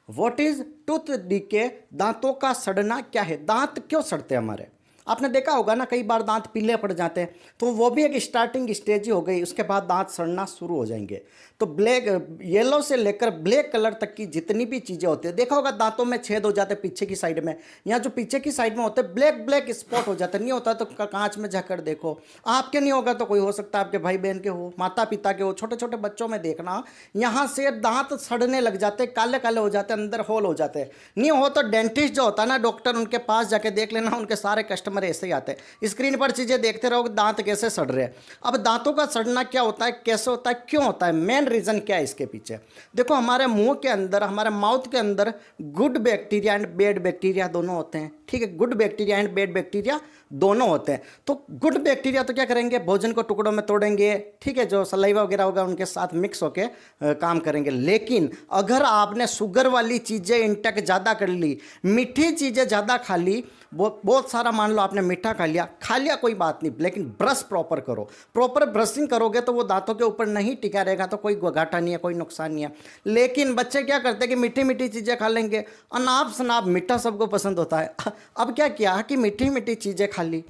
What is tooth decay, दांतों का सड़ना क्या है, दांत क्यों सड़ते हैं हमारे। आपने देखा होगा ना, कई बार दांत पीले पड़ जाते हैं, तो वो भी एक स्टार्टिंग स्टेज ही हो गई, उसके बाद दांत सड़ना शुरू हो जाएंगे। तो ब्लैक, येलो से लेकर ब्लैक कलर तक की जितनी भी चीज़ें होती है, देखा होगा दांतों में छेद हो जाते हैं पीछे की साइड में, यहाँ जो पीछे की साइड में होते हैं ब्लैक ब्लैक स्पॉट हो जाता है, नहीं होता तो कांच में जाकर देखो, आपके नहीं होगा तो कोई हो सकता है आपके भाई बहन के हो, माता पिता के हो, छोटे छोटे बच्चों में देखना, यहाँ से दांत सड़ने लग जाते हैं, काले काले हो जाते हैं, अंदर होल हो जाते हैं। नहीं हो तो डेंटिस्ट जो होता है ना, डॉक्टर, उनके पास जाके देख लेना, उनके सारे कस्टमर ऐसे ही आते हैं, स्क्रीन पर चीज़ें देखते रहोगे दांत कैसे सड़ रहे हैं। अब दांतों का सड़ना क्या होता है, कैसे होता है, क्यों होता है, मेन रीज़न क्या है इसके पीछे। देखो, हमारे मुंह के अंदर, हमारे माउथ के अंदर good bacteria and bad bacteria दोनों होते हैं, ठीक है, good bacteria and bad bacteria दोनों होते हैं। तो गुड बैक्टीरिया तो क्या करेंगे, भोजन को टुकड़ों में तोड़ेंगे, ठीक है, जो सलाइवा वगैरह होगा उनके साथ मिक्स होके काम करेंगे। लेकिन अगर आपने शुगर वाली चीज़ें इंटेक ज़्यादा कर ली, मीठी चीज़ें ज़्यादा खा ली, बहुत सारा, मान लो आपने मीठा खा लिया कोई बात नहीं, लेकिन ब्रश प्रॉपर करो, प्रॉपर ब्रशिंग करोगे तो वो दांतों के ऊपर नहीं टिका रहेगा, तो कोई घाटा नहीं है, कोई नुकसान नहीं है। लेकिन बच्चे क्या करते हैं कि मीठी मीठी चीज़ें खा लेंगे, अनाप शनाप मीठा सबको पसंद होता है। अब क्या किया कि मीठी मीठी चीज़ें खा ली।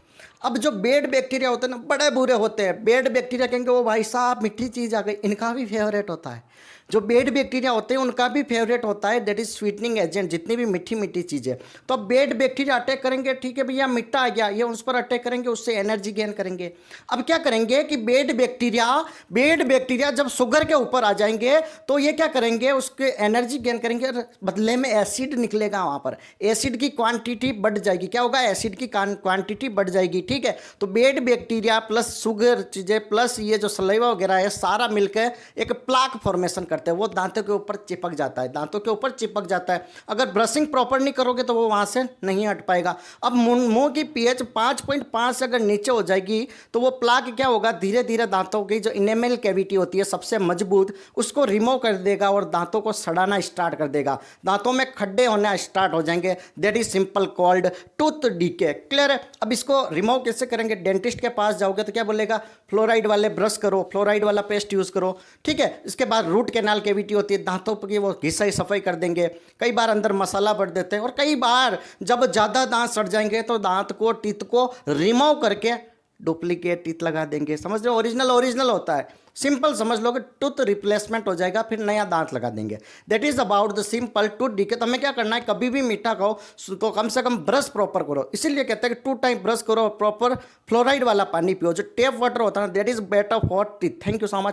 अब जो बेड बैक्टीरिया होते हैं ना, बड़े बुरे होते हैं, बेड बैक्टीरिया कहेंगे वो भाई साहब मीठी चीज़ आ गई, इनका भी फेवरेट होता है। जो बेड बैक्टीरिया होते हैं उनका भी फेवरेट होता है, दैट इज स्वीटनिंग एजेंट, जितनी भी मीठी मीठी चीज़ें। तो अब बेड बैक्टीरिया अटैक करेंगे, ठीक है भैया मीठा आ गया, ये उस पर अटैक करेंगे, उससे एनर्जी गेन करेंगे। अब क्या करेंगे कि बेड बैक्टीरिया जब शुगर के ऊपर आ जाएंगे तो ये क्या करेंगे, उसके एनर्जी गेन करेंगे, बदले में एसिड निकलेगा, वहाँ पर एसिड की क्वांटिटी बढ़ जाएगी। क्या होगा, एसिड की क्वांटिटी बढ़ जाएगी, ठीक है। तो बेड बैक्टीरिया प्लस शुगर चीज़ें प्लस ये जो सलाइवा वगैरह है, सारा मिलकर एक प्लाक फॉर्मेशन करते हैं, वो दांतों के ऊपर चिपक जाता है, दांतों के ऊपर चिपक जाता है। अगर ब्रशिंग प्रॉपर नहीं करोगे तो वो वहाँ से नहीं हट पाएगा। अब मुंह की पीएच 5.5 से अगर नीचे हो जाएगी तो वो प्लाक क्या होगा, धीरे धीरे दांतों की जो इनेमल कैविटी होती है सबसे मजबूत, उसको रिमूव कर देगा और दांतों को सड़ाना स्टार्ट कर देगा, दांतों में खड्डे होना स्टार्ट हो जाएंगे। That is simple called tooth decay. Clear है। अब इसको रिमूव कैसे करेंगे, डेंटिस्ट के पास जाओगे तो क्या बोलेगा, फ्लोराइड वाले ब्रश करो, फ्लोराइड वाला पेस्ट यूज़ करो, ठीक है। इसके बाद रूट कैनाल कैविटी होती है दांतों की, वो घिसाई सफाई कर देंगे। कई बार अंदर मसाला भर देते हैं, और कई बार जब ज़्यादा दांत सड़ जाएंगे तो दांत को, टीथ को रिमूव करके डुप्लीकेट टीथ लगा देंगे। समझ रहे हो, ओरिजिनल होता है, सिंपल समझ लो कि टूथ रिप्लेसमेंट हो जाएगा, फिर नया दांत लगा देंगे। That is about the simple tooth decay. तो हमें क्या करना है, कभी भी मीठा खाओ तो कम से कम ब्रश प्रॉपर करो, इसीलिए कहते हैं कि 2 टाइम ब्रश करो, प्रॉपर फ्लोराइड वाला पानी पियो, जो टेप वाटर होता है ना, that is better for teeth. Thank you so much.